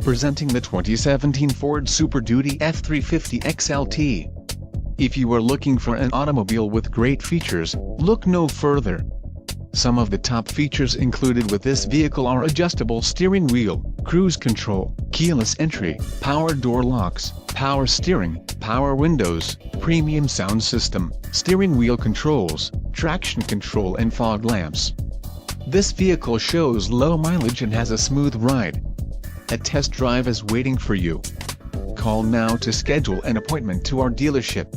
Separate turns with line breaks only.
Presenting the 2017 Ford Super Duty F-350 XLT. If you are looking for an automobile with great features, look no further. Some of the top features included with this vehicle are adjustable steering wheel, cruise control, keyless entry, power door locks, power steering, power windows, premium sound system, steering wheel controls, traction control and fog lamps. This vehicle shows low mileage and has a smooth ride. A test drive is waiting for you. Call now to schedule an appointment to our dealership.